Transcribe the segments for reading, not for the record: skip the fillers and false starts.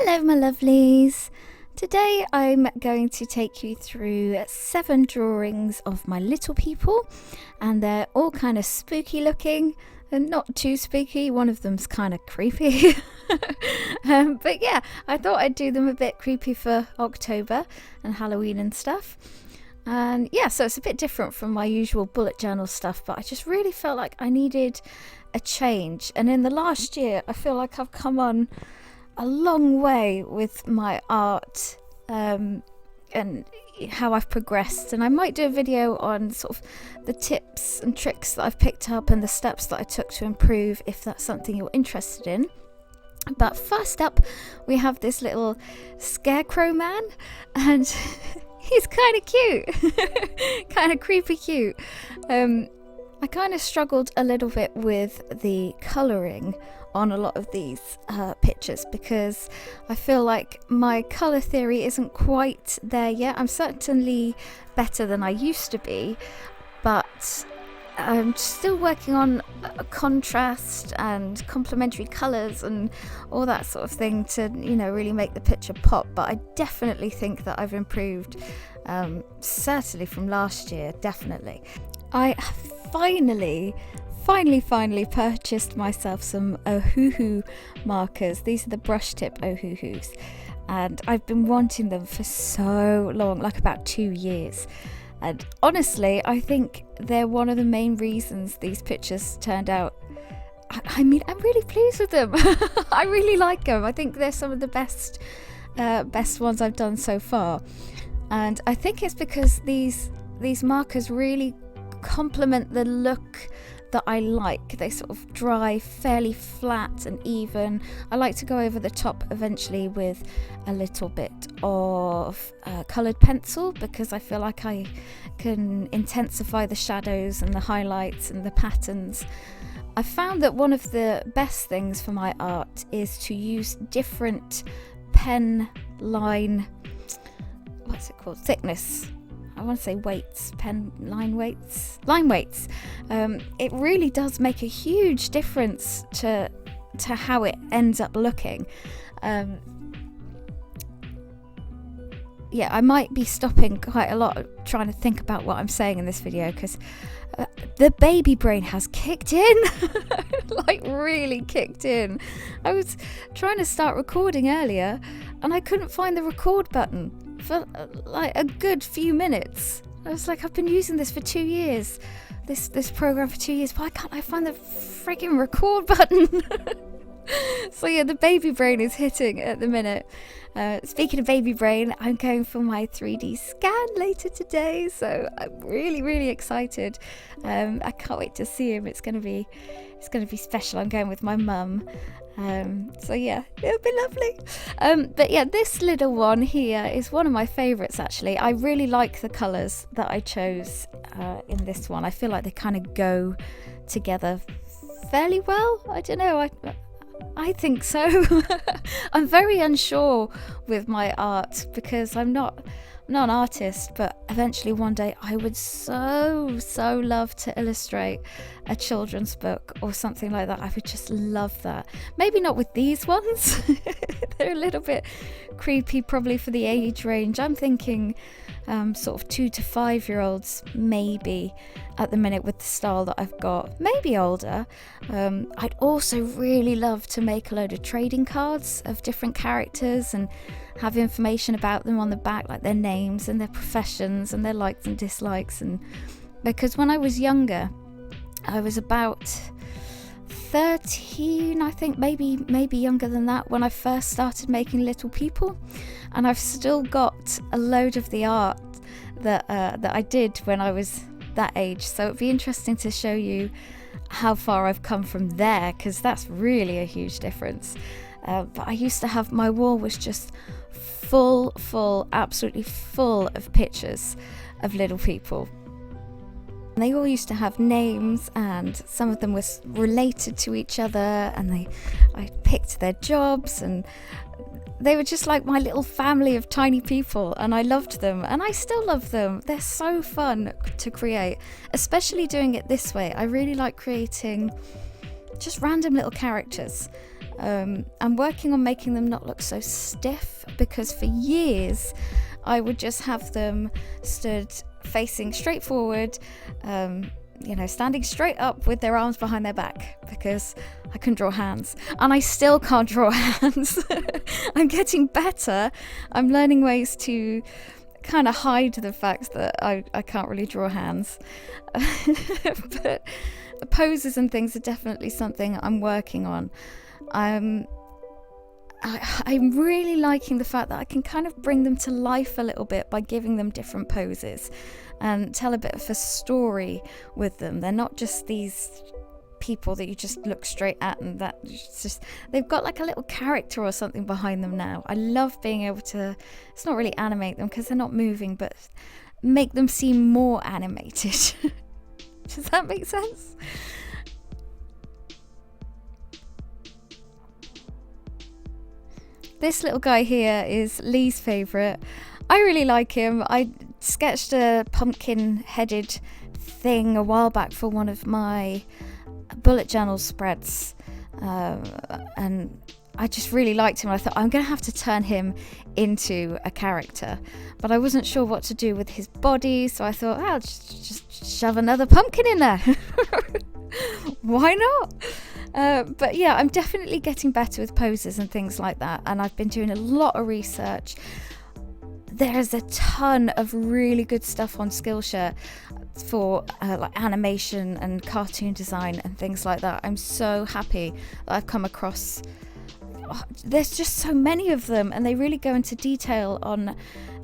Hello my lovelies! Today I'm going to take you through 7 drawings of my little people, and they're all kind of spooky looking and not too spooky. One of them's kind of creepy. But yeah, I thought I'd do them a bit creepy for October and Halloween and stuff. And yeah, so it's a bit different from my usual bullet journal stuff, but I just really felt like I needed a change. And in the last year, I feel like I've come on a long way with my art and how I've progressed, and I might do a video on sort of the tips and tricks that I've picked up and the steps that I took to improve, if that's something you're interested in. But first up, we have this little scarecrow man, and he's kind of cute, kind of creepy cute. I kind of struggled a little bit with the colouring on a lot of these pictures because I feel like my colour theory isn't quite there yet. I'm certainly better than I used to be, but I'm still working on contrast and complementary colours and all that sort of thing to, you know, really make the picture pop. But I definitely think that I've improved, certainly from last year, definitely. I finally purchased myself some Ohuhu markers. These are the brush tip Ohuhus, and I've been wanting them for so long, like about 2 years. And honestly, I think they're one of the main reasons these pictures turned out. I mean, I'm really pleased with them. I really like them. I think they're some of the best ones I've done so far. And I think it's because these markers really complement the look that I like. They sort of dry fairly flat and even. I like to go over the top eventually with a little bit of coloured pencil because I feel like I can intensify the shadows and the highlights and the patterns. I found that one of the best things for my art is to use different pen line, what's it called, thickness. I want to say weights, line weights. It really does make a huge difference to how it ends up looking. Yeah, I might be stopping quite a lot trying to think about what I'm saying in this video because the baby brain has kicked in, like really kicked in. I was trying to start recording earlier and I couldn't find the record button for like a good few minutes. I was like, I've been using this for 2 years, this program for 2 years. Why can't I find the friggin' record button? So yeah, the baby brain is hitting at the minute. Speaking of baby brain, I'm going for my 3D scan later today, so I'm really excited. I can't wait to see him. It's gonna be special. I'm going with my mum. So yeah, it'll be lovely. But yeah, this little one here is one of my favourites actually. I really like the colours that I chose in this one. I feel like they kind of go together fairly well. I don't know, I think so. I'm very unsure with my art because I'm not an artist, but eventually one day I would so love to illustrate a children's book or something like that. I would just love that. Maybe not with these ones. They're a little bit creepy probably for the age range. I'm thinking sort of 2 to 5 year olds maybe at the minute with the style that I've got, maybe older. I'd also really love to make a load of trading cards of different characters and have information about them on the back, like their names and their professions and their likes and dislikes. And because when I was younger, I was about 13, I think, maybe younger than that, when I first started making little people, and I've still got a load of the art that I did when I was that age. So it'd be interesting to show you how far I've come from there, because that's really a huge difference. But I used to have, my wall was just full, absolutely full of pictures of little people. And they all used to have names, and some of them were related to each other, and I picked their jobs, and they were just like my little family of tiny people, and I loved them, and I still love them. They're so fun to create, especially doing it this way. I really like creating just random little characters. I'm working on making them not look so stiff, because for years I would just have them stood facing straight forward, standing straight up with their arms behind their back, because I couldn't draw hands, and I still can't draw hands. I'm getting better. I'm learning ways to kind of hide the fact that I can't really draw hands. But the poses and things are definitely something I'm working on. I'm really liking the fact that I can kind of bring them to life a little bit by giving them different poses and tell a bit of a story with them. They're not just these people that you just look straight at, and that it's just, they've got like a little character or something behind them now. I love being able to, it's not really animate them because they're not moving, but make them seem more animated. Does that make sense? This little guy here is Lee's favourite. I really like him. I sketched a pumpkin-headed thing a while back for one of my bullet journal spreads, and I just really liked him. I thought, I'm going to have to turn him into a character, but I wasn't sure what to do with his body, so I thought, I'll just shove another pumpkin in there. Why not? But yeah, I'm definitely getting better with poses and things like that, and I've been doing a lot of research. There's a ton of really good stuff on Skillshare for like animation and cartoon design and things like that. I'm so happy that I've come across, there's just so many of them, and they really go into detail on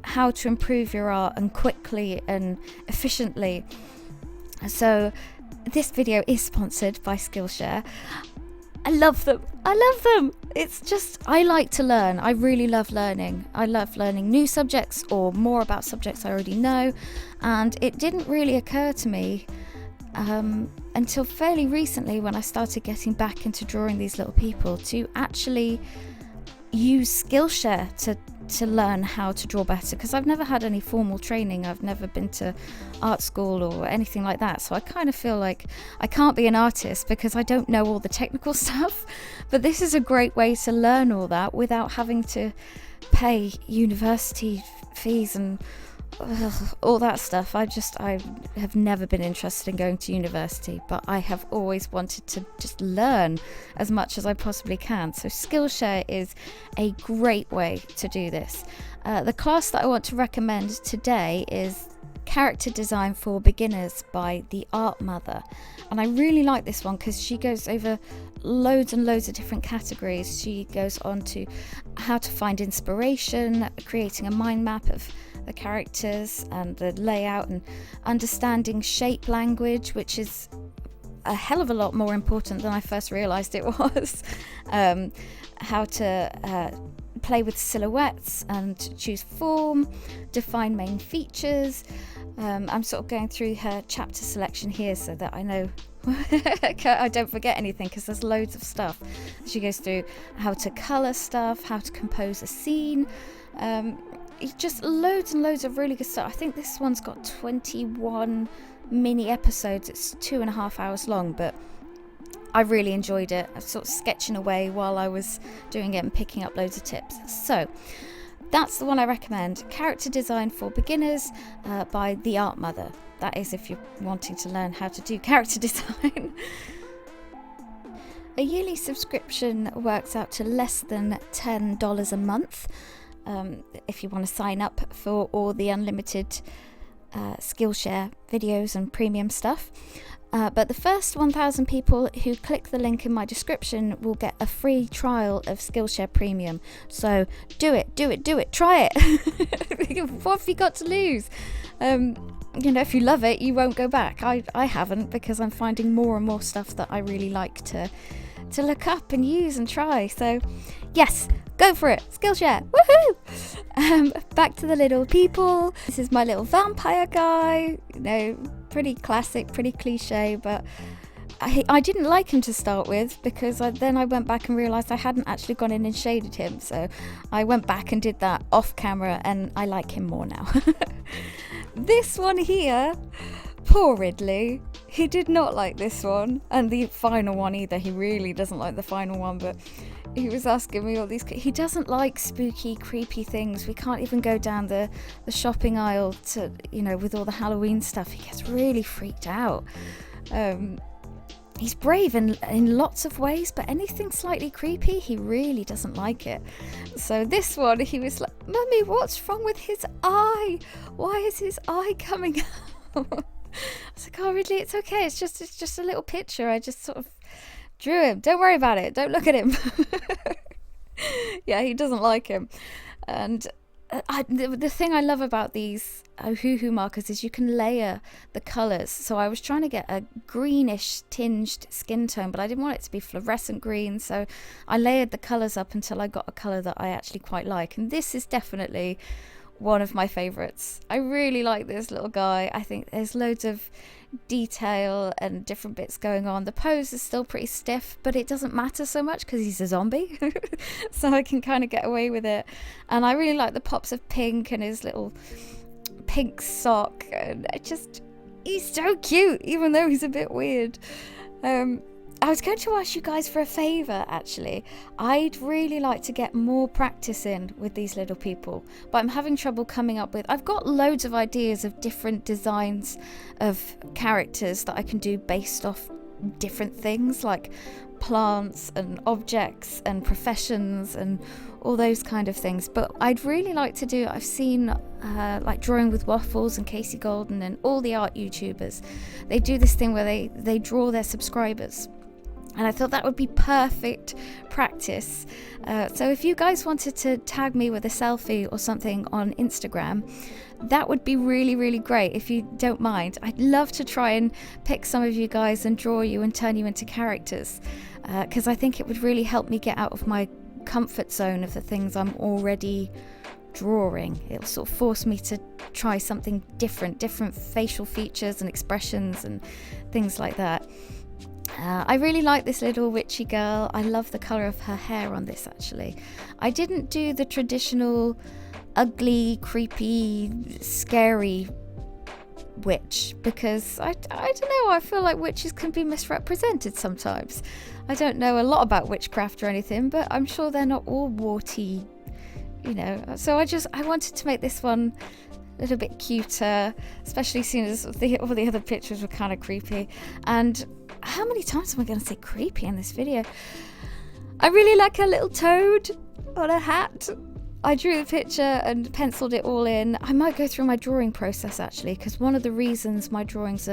how to improve your art and quickly and efficiently. So this video is sponsored by Skillshare. I love them. It's just, I like to learn. I really love learning. I love learning new subjects or more about subjects I already know. And it didn't really occur to me until fairly recently, when I started getting back into drawing these little people, to actually use Skillshare to learn how to draw better, because I've never had any formal training. I've never been to art school or anything like that, so I kind of feel like I can't be an artist because I don't know all the technical stuff. But this is a great way to learn all that without having to pay university fees and all that stuff. I have never been interested in going to university, but I have always wanted to just learn as much as I possibly can. So Skillshare is a great way to do this. The class that I want to recommend today is Character Design for Beginners by the Art Mother, and I really like this one because she goes over loads and loads of different categories. She goes on to how to find inspiration, creating a mind map of the characters and the layout, and understanding shape language, which is a hell of a lot more important than I first realized it was. How to play with silhouettes and choose form, define main features. I'm sort of going through her chapter selection here so that I know I don't forget anything, because there's loads of stuff. She goes through how to colour stuff, how to compose a scene, just loads and loads of really good stuff. I think this one's got 21 mini episodes. It's 2.5 hours long, but I really enjoyed it. I was sort of sketching away while I was doing it and picking up loads of tips. So that's the one I recommend, Character Design for Beginners by the Art Mother. That is if you're wanting to learn how to do character design. A yearly subscription works out to less than $10 a month if you want to sign up for all the unlimited Skillshare videos and premium stuff. But the first 1,000 people who click the link in my description will get a free trial of Skillshare Premium. So do it, try it. What have you got to lose? If you love it, you won't go back. I haven't, because I'm finding more and more stuff that I really like to look up and use and try. So yes, go for it. Skillshare, woohoo! Back to the little people. This is my little vampire guy. Pretty classic, pretty cliche, but I didn't like him to start with, because then I went back and realised I hadn't actually gone in and shaded him. So I went back and did that off camera, and I like him more now. This one here, poor Ridley. He did not like this one, and the final one either. He really doesn't like the final one, but he was asking me all these. He doesn't like spooky, creepy things. We can't even go down the shopping aisle to, with all the Halloween stuff. He gets really freaked out. He's brave in lots of ways, but anything slightly creepy, he really doesn't like it. So this one, he was like, "Mummy, what's wrong with his eye? Why is his eye coming out?" I was like, "Oh, Ridley, it's okay. It's just a little picture. I just sort of drew him. Don't worry about it. Don't look at him." Yeah, he doesn't like him. And the thing I love about these Ohuhu markers is you can layer the colours. So I was trying to get a greenish tinged skin tone, but I didn't want it to be fluorescent green, so I layered the colours up until I got a colour that I actually quite like. And this is definitely one of my favourites. I really like this little guy. I think there's loads of detail and different bits going on. The pose is still pretty stiff, but it doesn't matter so much because he's a zombie. So I can kind of get away with it. And I really like the pops of pink and his little pink sock, and he's so cute, even though he's a bit weird. I was going to ask you guys for a favour, actually. I'd really like to get more practice in with these little people, but I'm having trouble coming up with... I've got loads of ideas of different designs of characters that I can do based off different things, like plants and objects and professions and all those kind of things. But I'd really like to do... I've seen like Drawing with Waffles and Casey Golden and all the art YouTubers. They do this thing where they draw their subscribers. And I thought that would be perfect practice. So if you guys wanted to tag me with a selfie or something on Instagram, that would be really, really great if you don't mind. I'd love to try and pick some of you guys and draw you and turn you into characters, because I think it would really help me get out of my comfort zone of the things I'm already drawing. It'll sort of force me to try something different facial features and expressions and things like that. I really like this little witchy girl. I love the colour of her hair on this, actually. I didn't do the traditional ugly, creepy, scary witch because I don't know, I feel like witches can be misrepresented sometimes. I don't know a lot about witchcraft or anything, but I'm sure they're not all warty, So I wanted to make this one a little bit cuter, especially seeing as all the other pictures were kind of creepy. And how many times am I going to say creepy in this video? I really like a little toad on a hat. I drew the picture and penciled it all in. I might go through my drawing process, actually, because one of the reasons my drawings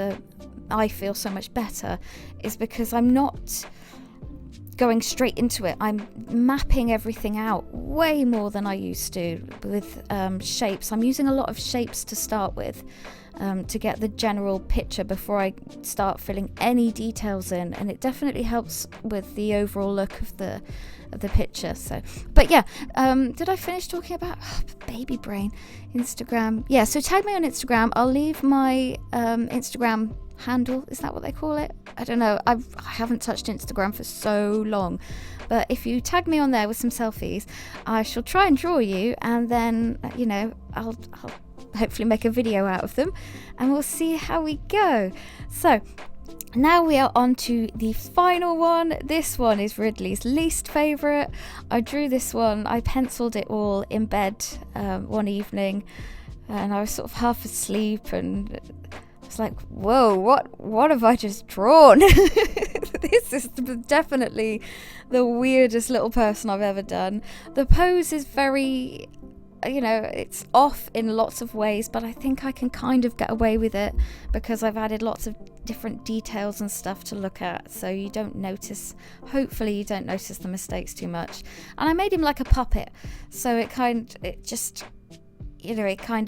I feel so much better is because I'm not going straight into it. I'm mapping everything out way more than I used to with shapes. I'm using a lot of shapes to start with, to get the general picture before I start filling any details in, and it definitely helps with the overall look of the picture. So, but yeah, did I finish talking about baby brain? Instagram, yeah. So tag me on Instagram. I'll leave my Instagram handle, is that what they call it? I don't know, I haven't touched Instagram for so long, but if you tag me on there with some selfies, I shall try and draw you, and then I'll hopefully make a video out of them, and we'll see how we go. So now we are on to the final one. This one is Ridley's least favourite. I drew this one, I penciled it all in bed one evening, and I was sort of half asleep, and it's like, whoa, what have I just drawn? This is definitely the weirdest little person I've ever done. The pose is very, it's off in lots of ways, but I think I can kind of get away with it because I've added lots of different details and stuff to look at, so you don't notice, hopefully you don't notice the mistakes too much. And I made him like a puppet, so it kind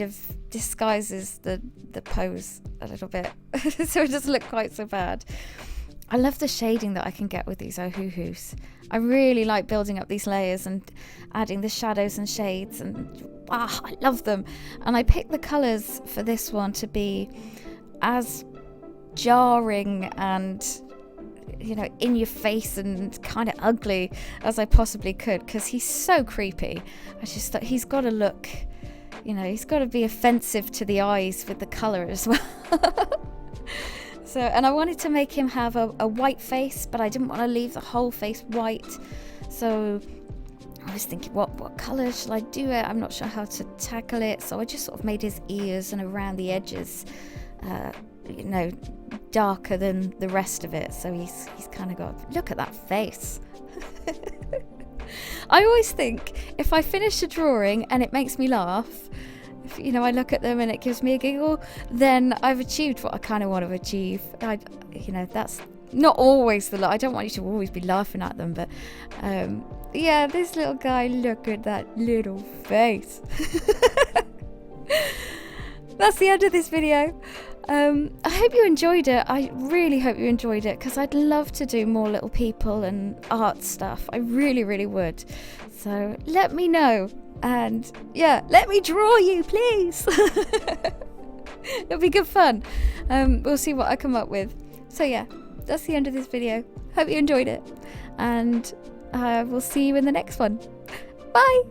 of disguises the pose a little bit, so it doesn't look quite so bad. I love the shading that I can get with these Ohuhus. I really like building up these layers and adding the shadows and shades, and I love them. And I picked the colours for this one to be as jarring and in your face and kind of ugly as I possibly could, because he's so creepy. I just thought he's got to look, he's got to be offensive to the eyes with the colour as well. And I wanted to make him have a white face, but I didn't want to leave the whole face white. So I was thinking, what colour should I do it? I'm not sure how to tackle it. So I just sort of made his ears and around the edges, darker than the rest of it. So he's kind of got, look at that face. I always think if I finish a drawing and it makes me laugh, if, I look at them and it gives me a giggle, then I've achieved what I kind of want to achieve. That's not always I don't want you to always be laughing at them, but this little guy, look at that little face. That's the end of this video. I hope you enjoyed it. I really hope you enjoyed it, because I'd love to do more little people and art stuff. I really, really would. So let me know, and let me draw you, please. It'll be good fun. We'll see what I come up with. So that's the end of this video. Hope you enjoyed it, and I will see you in the next one. Bye.